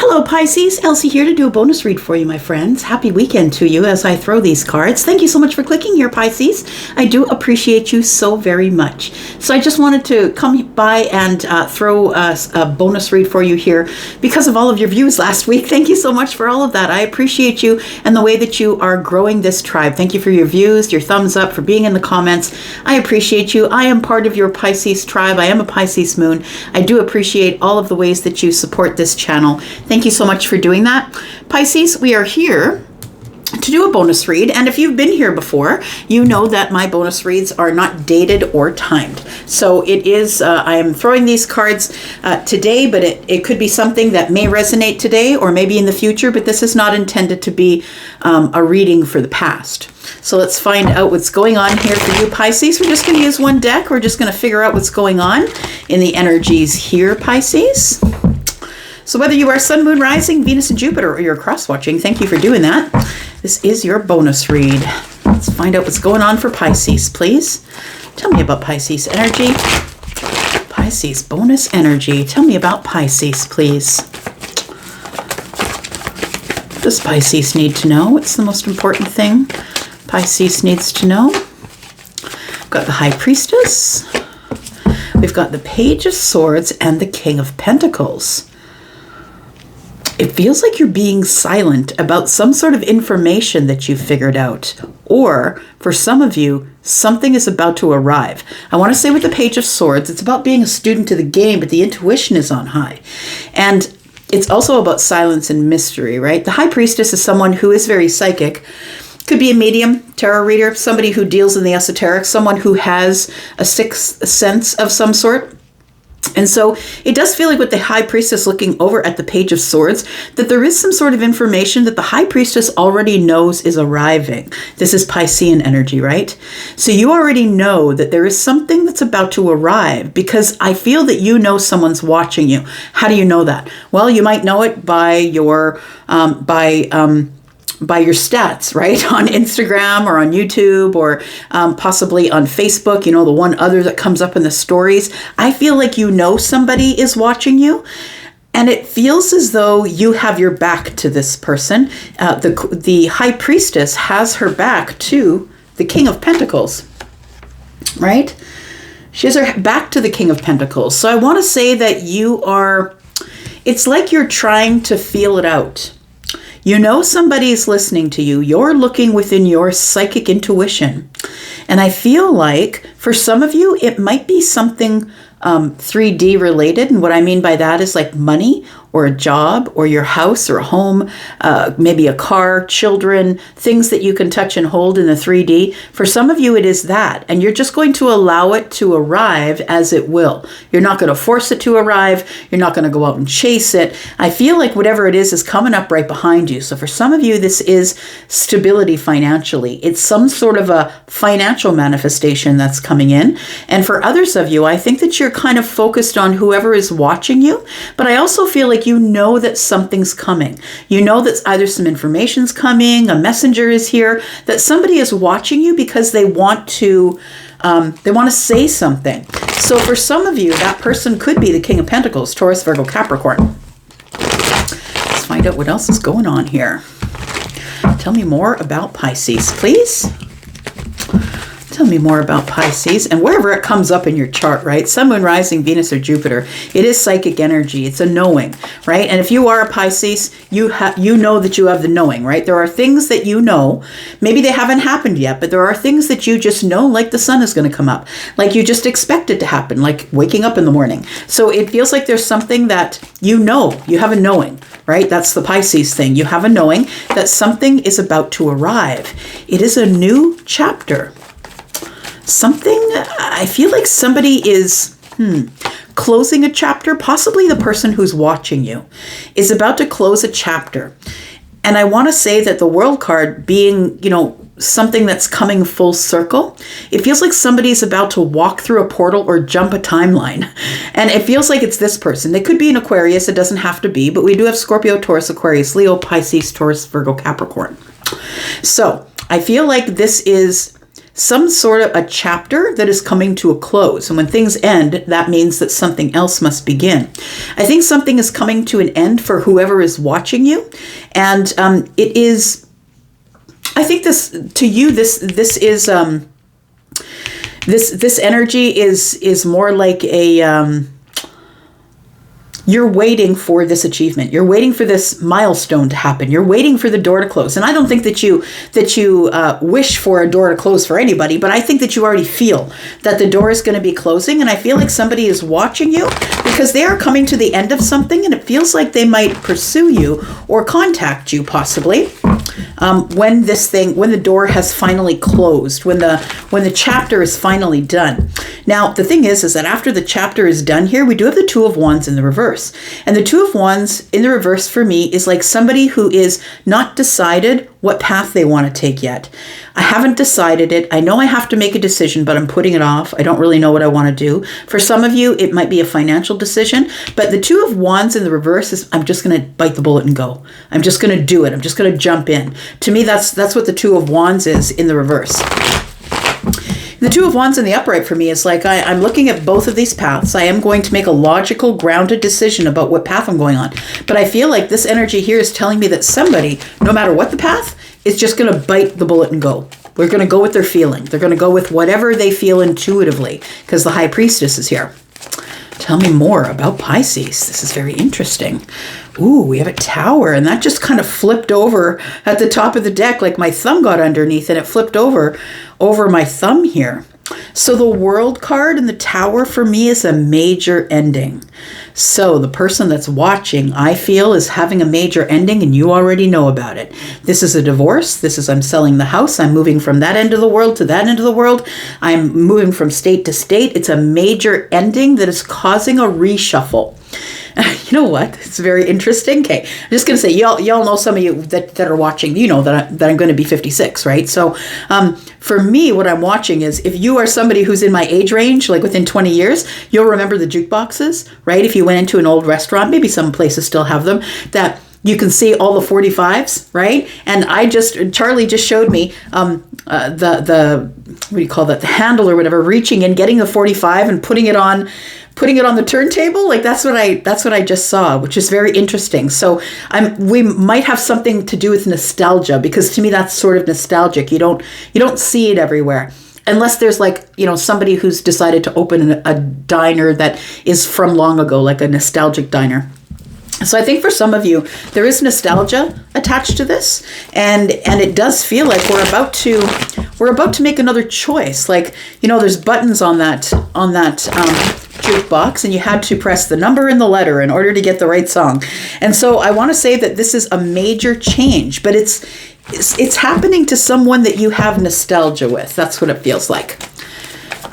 Hello Pisces, Elsie here to do a bonus read for you, my friends. Happy weekend to you as I throw these cards. Thank you so much for clicking here, Pisces. I do appreciate you so very much. So I just wanted to come by and throw a bonus read for you here because of all of your views last week. Thank you so much for all of that. I appreciate you and the way that you are growing this tribe. Thank you for your views, your thumbs up, for being in the comments. I appreciate you. I am part of your Pisces tribe. I am a Pisces moon. I do appreciate all of the ways that you support this channel. Thank you so much for doing that. Pisces, we are here to do a bonus read, and if you've been here before, you know that my bonus reads are not dated or timed. So it is, I am throwing these cards today, but it could be something that may resonate today or maybe in the future, but this is not intended to be a reading for the past. So let's find out what's going on here for you, Pisces. We're just going to use one deck. We're just going to figure out what's going on in the energies here, Pisces. So whether you are Sun, Moon, Rising, Venus, and Jupiter, or you're cross-watching, thank you for doing that. This is your bonus read. Let's find out what's going on for Pisces, please. Tell me about Pisces energy. Pisces bonus energy. Tell me about Pisces, please. What does Pisces need to know? What's the most important thing Pisces needs to know? We've got the High Priestess. We've got the Page of Swords and the King of Pentacles. It feels like you're being silent about some sort of information that you figured out. Or, for some of you, something is about to arrive. I want to say with the Page of Swords, it's about being a student to the game, but the intuition is on high. And it's also about silence and mystery, right? The High Priestess is someone who is very psychic. Could be a medium, tarot reader, somebody who deals in the esoteric, someone who has a sixth sense of some sort. And so it does feel like with the High Priestess looking over at the Page of Swords, that there is some sort of information that the High Priestess already knows is arriving. This is Piscean energy, right? So you already know that there is something that's about to arrive because I feel that you know someone's watching you. How do you know that? Well, you might know it by your stats, right? On Instagram or on YouTube or possibly on Facebook, you know, the one other that comes up in the stories. I feel like you know somebody is watching you. And it feels as though you have your back to this person. The High Priestess has her back to the King of Pentacles, right? She has her back to the King of Pentacles. So I want to say that it's like you're trying to feel it out. You know somebody's listening to you. You're looking within your psychic intuition. And I feel like for some of you, it might be something 3D related. And what I mean by that is like money or a job or your house or a home, maybe a car, children, things that you can touch and hold in the 3D. For some of you, it is that. And you're just going to allow it to arrive as it will. You're not going to force it to arrive. You're not going to go out and chase it. I feel like whatever it is coming up right behind you. So for some of you, this is stability financially. It's some sort of a financial manifestation that's coming in. And for others of you, I think that you're kind of focused on whoever is watching you. But I also feel like you know that something's coming. You know that either some information's coming, a messenger is here, that somebody is watching you because they want to say something. So for some of you, that person could be the King of Pentacles, Taurus, Virgo, Capricorn. Let's find out what else is going on here. Tell me more about Pisces, please. Tell me more about Pisces and wherever it comes up in your chart, right? Sun, Moon, Rising, Venus, or Jupiter. It is psychic energy. It's a knowing, right? And if you are a Pisces, you know that you have the knowing, right? There are things that you know. Maybe they haven't happened yet, but there are things that you just know, like the sun is going to come up, like you just expect it to happen, like waking up in the morning. So it feels like there's something that you know. You have a knowing, right? That's the Pisces thing. You have a knowing that something is about to arrive. It is a new chapter. Something, I feel like somebody is closing a chapter. Possibly the person who's watching you is about to close a chapter. And I want to say that the World card being, you know, something that's coming full circle, it feels like somebody's about to walk through a portal or jump a timeline. And it feels like it's this person. They could be an Aquarius. It doesn't have to be, but we do have Scorpio, Taurus, Aquarius, Leo, Pisces, Taurus, Virgo, Capricorn. So I feel like this is some sort of a chapter that is coming to a close. And when things end, that means that something else must begin. I think something is coming to an end for whoever is watching you. And it is, I think this, to you, this is, this energy is more like a, you're waiting for this achievement. You're waiting for this milestone to happen. You're waiting for the door to close. And I don't think that you wish for a door to close for anybody, but I think that you already feel that the door is going to be closing. And I feel like somebody is watching you because they are coming to the end of something, and it feels like they might pursue you or contact you possibly when the door has finally closed, when the chapter is finally done. Now, the thing is that after the chapter is done here, we do have the Two of Wands in the reverse. And the Two of Wands in the reverse for me is like somebody who is not decided what path they want to take yet. I haven't decided it. I know I have to make a decision, but I'm putting it off. I don't really know what I want to do. For some of you, it might be a financial decision, but the Two of Wands in the reverse is I'm just going to bite the bullet and go. I'm just going to do it. I'm just going to jump in. To me, that's what the Two of Wands is in the reverse. The Two of Wands in the upright for me is like I'm looking at both of these paths. I am going to make a logical, grounded decision about what path I'm going on. But I feel like this energy here is telling me that somebody, no matter what the path, is just going to bite the bullet and go. We're going to go with their feeling. They're going to go with whatever they feel intuitively because the High Priestess is here. Tell me more about Pisces. This is very interesting. Ooh, we have a Tower, and that just kind of flipped over at the top of the deck, like my thumb got underneath, and it flipped over my thumb here. So the World card and the Tower for me is a major ending. So the person that's watching, I feel, is having a major ending, and you already know about it. This is a divorce. This is I'm selling the house. I'm moving from that end of the world to that end of the world. I'm moving from state to state. It's a major ending that is causing a reshuffle. You know what? It's very interesting. Okay, I'm just going to say, y'all know, some of you that are watching, you know that I'm going to be 56, right? So for me, what I'm watching is if you are somebody who's in my age range, like within 20 years, you'll remember the jukeboxes, right? If you went into an old restaurant, maybe some places still have them, that you can see all the 45s, right? And Charlie just showed me the what do you call that? The handle or whatever, reaching in, getting the 45 and putting it on the turntable. Like that's what I just saw, which is very interesting. So we might have something to do with nostalgia, because to me that's sort of nostalgic. You don't see it everywhere. Unless there's like, somebody who's decided to open a diner that is from long ago, like a nostalgic diner. So I think for some of you, there is nostalgia attached to this, and it does feel like we're about to make another choice. Like, there's buttons on that jukebox, and you had to press the number and the letter in order to get the right song. And so I want to say that this is a major change, but it's happening to someone that you have nostalgia with. That's what it feels like.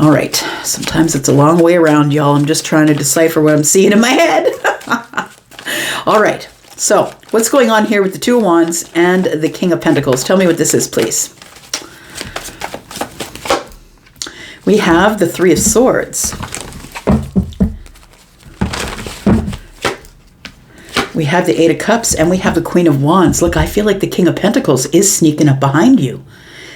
All right. Sometimes it's a long way around, y'all. I'm just trying to decipher what I'm seeing in my head. All right. So what's going on here with the Two of Wands and the King of Pentacles? Tell me what this is, please. We have the Three of Swords. We have the Eight of Cups, and we have the Queen of Wands. Look, I feel like the King of Pentacles is sneaking up behind you.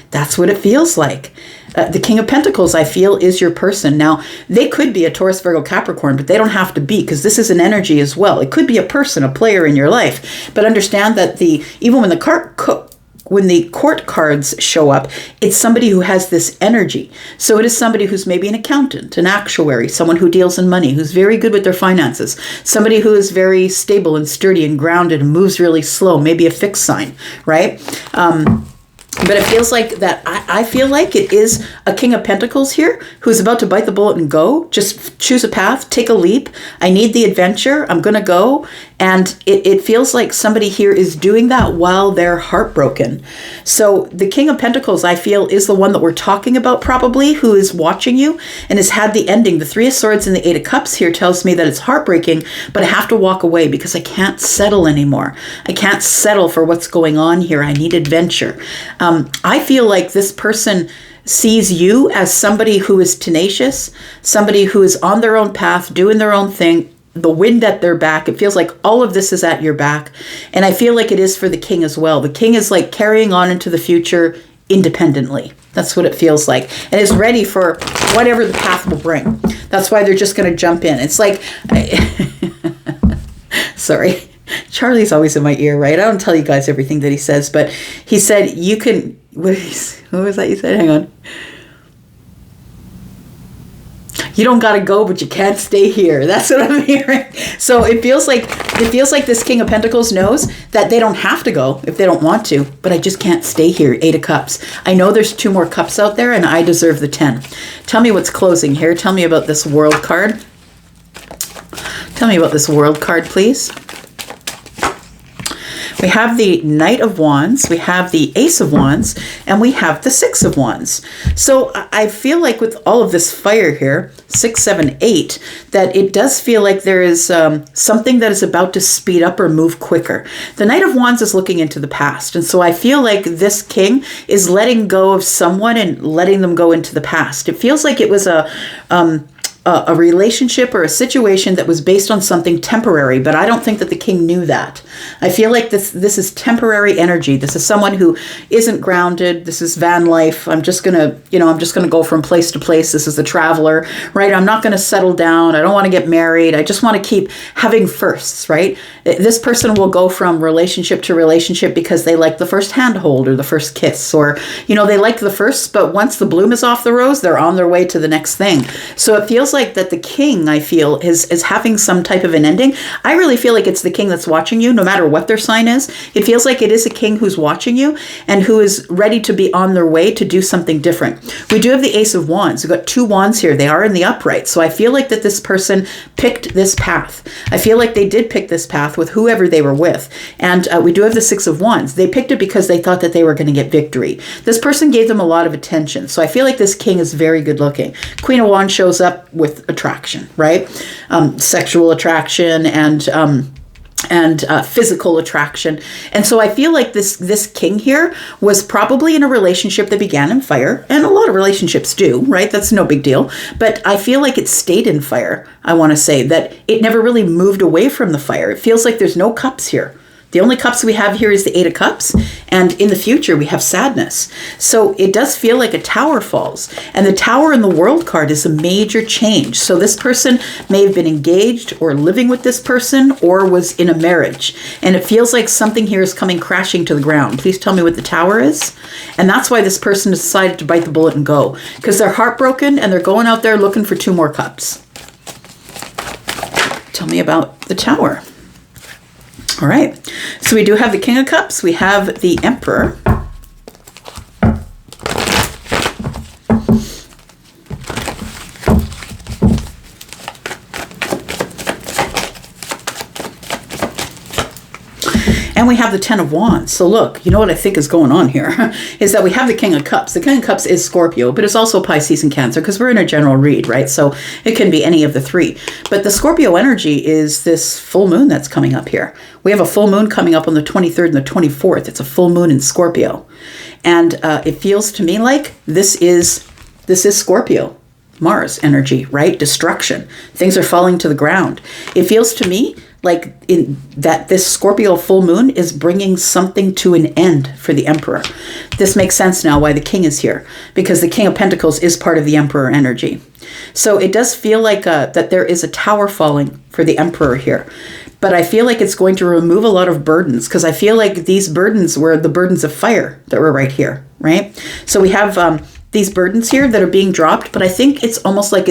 That's what it feels like. The King of Pentacles, I feel, is your person. Now, they could be a Taurus, Virgo, Capricorn, but they don't have to be, because this is an energy as well. It could be a person, a player in your life. But understand that even when the court cards show up, it's somebody who has this energy. So it is somebody who's maybe an accountant, an actuary, someone who deals in money, who's very good with their finances, somebody who is very stable and sturdy and grounded and moves really slow, maybe a fixed sign, right? But it feels like that. I feel like it is a King of Pentacles here who's about to bite the bullet and go. Just choose a path, take a leap. I need the adventure. I'm going to go. And it feels like somebody here is doing that while they're heartbroken. So the King of Pentacles, I feel, is the one that we're talking about probably, who is watching you and has had the ending. The Three of Swords and the Eight of Cups here tells me that it's heartbreaking, but I have to walk away because I can't settle anymore. I can't settle for what's going on here. I need adventure. I feel like this person sees you as somebody who is tenacious, somebody who is on their own path, doing their own thing, the wind at their back. It feels like all of this is at your back. And I feel like it is for the King as well. The King is like carrying on into the future independently. That's what it feels like. And is ready for whatever the path will bring. That's why they're just going to jump in. It's like, sorry, Charlie's always in my ear, right? I don't tell you guys everything that he says, but he said, you can, what was that you said? Hang on. You don't got to go, but you can't stay here. That's what I'm hearing. So it feels like this King of Pentacles knows that they don't have to go if they don't want to, but I just can't stay here. 8 of Cups. I know there's 2 more cups out there, and I deserve the 10. Tell me what's closing here. Tell me about this World card. Tell me about this World card, please. We have the Knight of Wands, we have the Ace of Wands, and we have the 6 of Wands. So I feel like with all of this fire here, 6, 7, 8, that it does feel like there is something that is about to speed up or move quicker. The Knight of Wands is looking into the past. And so I feel like this king is letting go of someone and letting them go into the past. It feels like it was a relationship or a situation that was based on something temporary, but I don't think that the king knew that. I feel like this is temporary energy. This is someone who isn't grounded. This is van life. I'm just gonna go from place to place. This is the traveler, right? I'm not gonna settle down. I don't want to get married. I just want to keep having firsts, right? This person will go from relationship to relationship because they like the first handhold or the first kiss, or they like the first, but once the bloom is off the rose, they're on their way to the next thing. So it feels like that the king, I feel, is having some type of an ending. I really feel like it's the king that's watching you, no matter what their sign is. It feels like it is a king who's watching you and who is ready to be on their way to do something different. We do have the Ace of Wands. We've got 2 wands here. They are in the upright. So I feel like that this person picked this path. I feel like they did pick this path with whoever they were with. And we do have the 6 of Wands. They picked it because they thought that they were going to get victory. This person gave them a lot of attention. So I feel like this king is very good looking. Queen of Wands shows up with attraction, right? Sexual attraction and physical attraction. And so I feel like this king here was probably in a relationship that began in fire, and a lot of relationships do, right? That's no big deal. But I feel like it stayed in fire. I want to say that it never really moved away from the fire. It feels like there's no cups here. The only cups we have here is the 8 of Cups, and in the future we have sadness. So it does feel like a tower falls, and the tower in the World card is a major change. So this person may have been engaged or living with this person or was in a marriage, and it feels like something here is coming crashing to the ground. Please tell me what the tower is. And that's why this person decided to bite the bullet and go, because they're heartbroken and they're going out there looking for 2 more cups. Tell me about the tower. All right, so we do have the King of Cups. We have the Emperor. And we have the 10 of Wands. So look, you know what I think is going on here is that we have the King of Cups. The King of Cups is Scorpio, but it's also Pisces and Cancer because we're in a general read, right? So it can be any of the 3. But the Scorpio energy is this full moon that's coming up here. We have a full moon coming up on the 23rd and the 24th. It's a full moon in Scorpio. And it feels to me like this is Scorpio. Mars energy, right? Destruction. Things are falling to the ground. It feels to me like that this Scorpio full moon is bringing something to an end for the Emperor. This makes sense now why the King is here, because the King of Pentacles is part of the Emperor energy. So it does feel like that there is a tower falling for the Emperor here. But I feel like it's going to remove a lot of burdens, because I feel like these burdens were the burdens of fire that were right here, right? So we have these burdens here that are being dropped, but I think it's almost like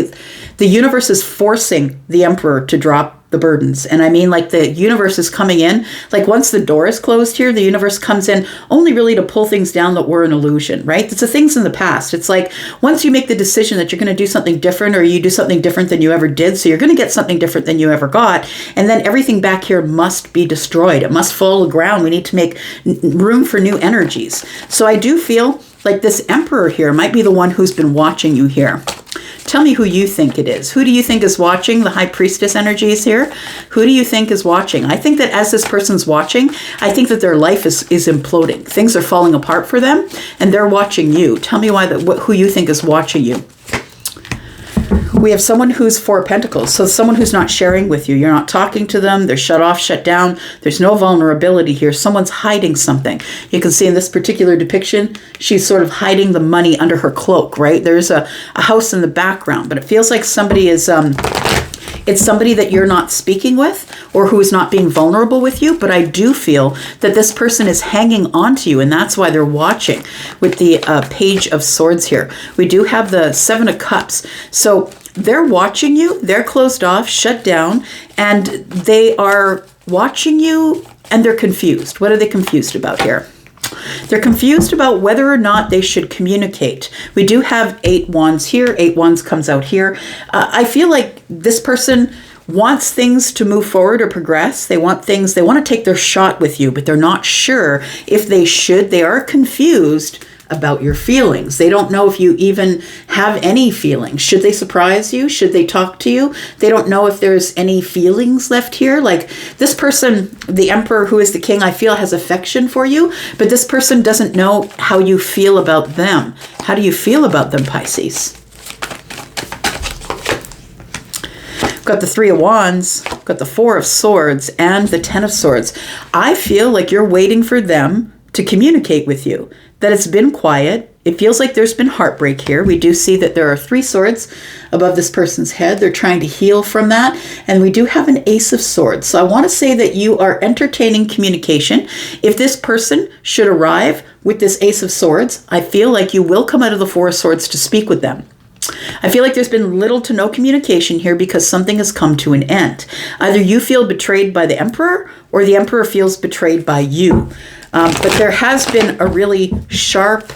the universe is forcing the Emperor to drop the burdens. And I mean, like, the universe is coming in, like once the door is closed here, the universe comes in only really to pull things down that were an illusion, right? It's the things in the past. It's like once you make the decision that you're going to do something different, or you do something different than you ever did, so you're going to get something different than you ever got, and then everything back here must be destroyed. It must fall to the ground. We need to make room for new energies. So I do feel like this Emperor here might be the one who's been watching you here. Tell me who you think it is. Who do you think is watching? The High Priestess energy is here. Who do you think is watching? I think that as this person's watching, I think that their life is imploding. Things are falling apart for them, and they're watching you. Tell me who you think is watching you. We have someone who's Four of Pentacles. So someone who's not sharing with you. You're not talking to them. They're shut off, shut down. There's no vulnerability here. Someone's hiding something. You can see in this particular depiction, she's sort of hiding the money under her cloak, right? There's a house in the background, but it feels like somebody is... it's somebody that you're not speaking with or who is not being vulnerable with you, but I do feel that this person is hanging on to you, and that's why they're watching with the Page of Swords here. We do have the Seven of Cups. So they're watching you, they're closed off, shut down, and they are watching you and they're confused. What are they confused about here? They're confused about whether or not they should communicate. We do have 8 wands here. 8 wands comes out here. I feel like this person wants things to move forward or progress. They want to take their shot with you, but they're not sure if they should. They are confused about your feelings. They don't know if you even have any feelings. Should they surprise you? Should they talk to you? They don't know if there's any feelings left here. Like this person, the Emperor, who is the king, I feel has affection for you, but this person doesn't know how you feel about them. How do you feel about them, Pisces? Got the Three of Wands, got the Four of Swords, and the Ten of Swords. I feel like you're waiting for them to communicate with you, that it's been quiet. It feels like there's been heartbreak here. We do see that there are 3 swords above this person's head. They're trying to heal from that. And we do have an Ace of Swords. So I want to say that you are entertaining communication. If this person should arrive with this Ace of Swords, I feel like you will come out of the Four of Swords to speak with them. I feel like there's been little to no communication here because something has come to an end. Either you feel betrayed by the Emperor or the Emperor feels betrayed by you. But there has been a really sharp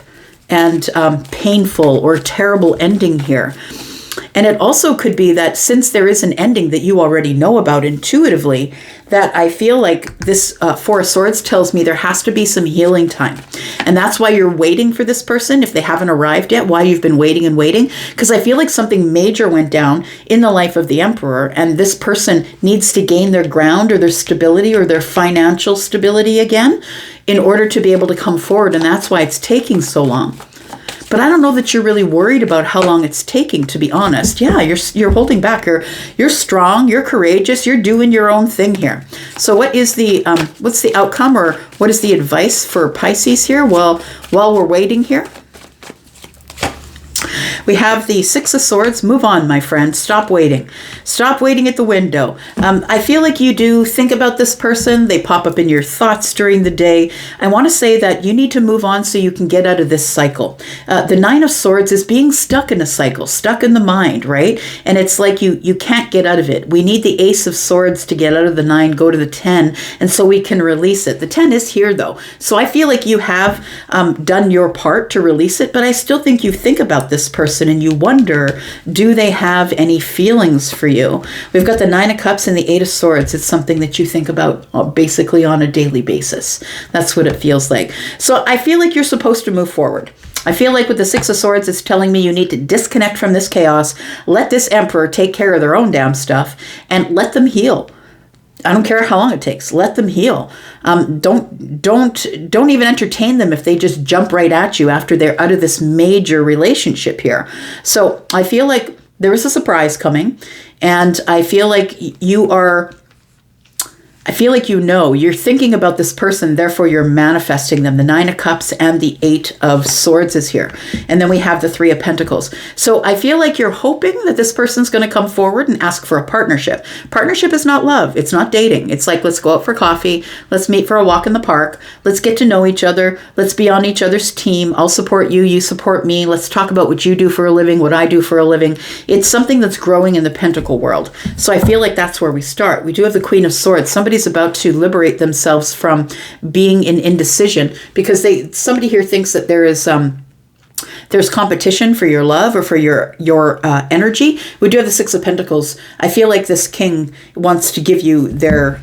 and painful or terrible ending here. And it also could be that since there is an ending that you already know about intuitively, that I feel like this Four of Swords tells me there has to be some healing time. And that's why you're waiting for this person, if they haven't arrived yet, why you've been waiting and waiting. Because I feel like something major went down in the life of the Emperor, and this person needs to gain their ground or their stability or their financial stability again in order to be able to come forward. And that's why it's taking so long. But I don't know that you're really worried about how long it's taking, to be honest. Yeah, you're holding back. You're strong, you're courageous, you're doing your own thing here. So what is what's the outcome, or what is the advice for Pisces here? Well, while we're waiting here, we have the Six of Swords. Move on, my friend. Stop waiting. Stop waiting at the window. I feel like you do think about this person. They pop up in your thoughts during the day. I want to say that you need to move on so you can get out of this cycle. The Nine of Swords is being stuck in a cycle, stuck in the mind, right? And it's like you can't get out of it. We need the Ace of Swords to get out of the 9, go to the 10, and so we can release it. The 10 is here, though. So I feel like you have done your part to release it, but I still think you think about this person and you wonder, do they have any feelings for you? We've got the Nine of Cups and the Eight of Swords. It's something that you think about basically on a daily basis. That's what it feels like. So I feel like you're supposed to move forward. I feel like with the Six of Swords, it's telling me you need to disconnect from this chaos, let this Emperor take care of their own damn stuff, and let them heal. I don't care how long it takes. Let them heal. Don't even entertain them if they just jump right at you after they're out of this major relationship here. So I feel like there is a surprise coming, and I feel like you're thinking about this person, therefore you're manifesting them. The Nine of Cups and the Eight of Swords is here. And then we have the Three of Pentacles. So I feel like you're hoping that this person's going to come forward and ask for a partnership. Partnership is not love. It's not dating. It's like, let's go out for coffee. Let's meet for a walk in the park. Let's get to know each other. Let's be on each other's team. I'll support you. You support me. Let's talk about what you do for a living, what I do for a living. It's something that's growing in the Pentacle world. So I feel like that's where we start. We do have the Queen of Swords. Somebody's about to liberate themselves from being in indecision because somebody here thinks that there's competition for your love or for your energy. We do have the Six of Pentacles. I feel like this king wants to give you their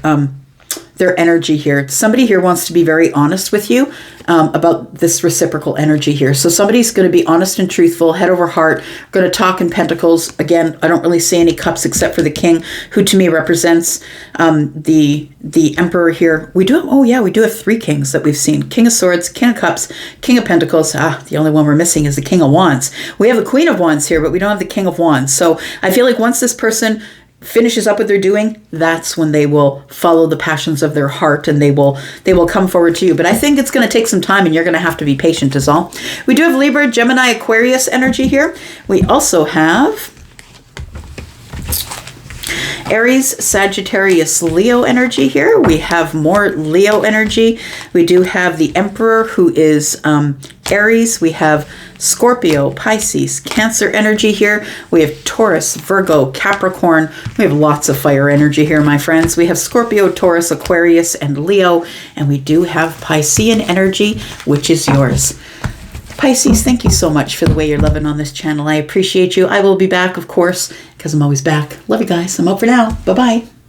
their energy here. Somebody here wants to be very honest with you about this reciprocal energy here. So somebody's going to be honest and truthful, head over heart, going to talk in pentacles. Again, I don't really see any cups except for the king, who to me represents the emperor here. We do have, we do have 3 kings that we've seen. King of Swords, King of Cups, King of Pentacles. The only one we're missing is the King of Wands. We have the Queen of Wands here, but we don't have the King of Wands. So I feel like once this person finishes up what they're doing, that's when they will follow the passions of their heart, and they will come forward to you. But I think it's going to take some time, and you're going to have to be patient is all. We do have Libra, Gemini, Aquarius energy here. We also have Aries, Sagittarius, Leo energy here. We have more Leo energy. We do have the Emperor, who is Aries. We have Scorpio, Pisces, Cancer energy here. We have Taurus, Virgo, Capricorn. We have lots of fire energy here, my friends. We have Scorpio, Taurus, Aquarius, and Leo. And we do have Piscean energy, which is yours. Pisces, thank you so much for the way you're loving on this channel. I appreciate you. I will be back, of course, because I'm always back. Love you guys. I'm out for now. Bye-bye.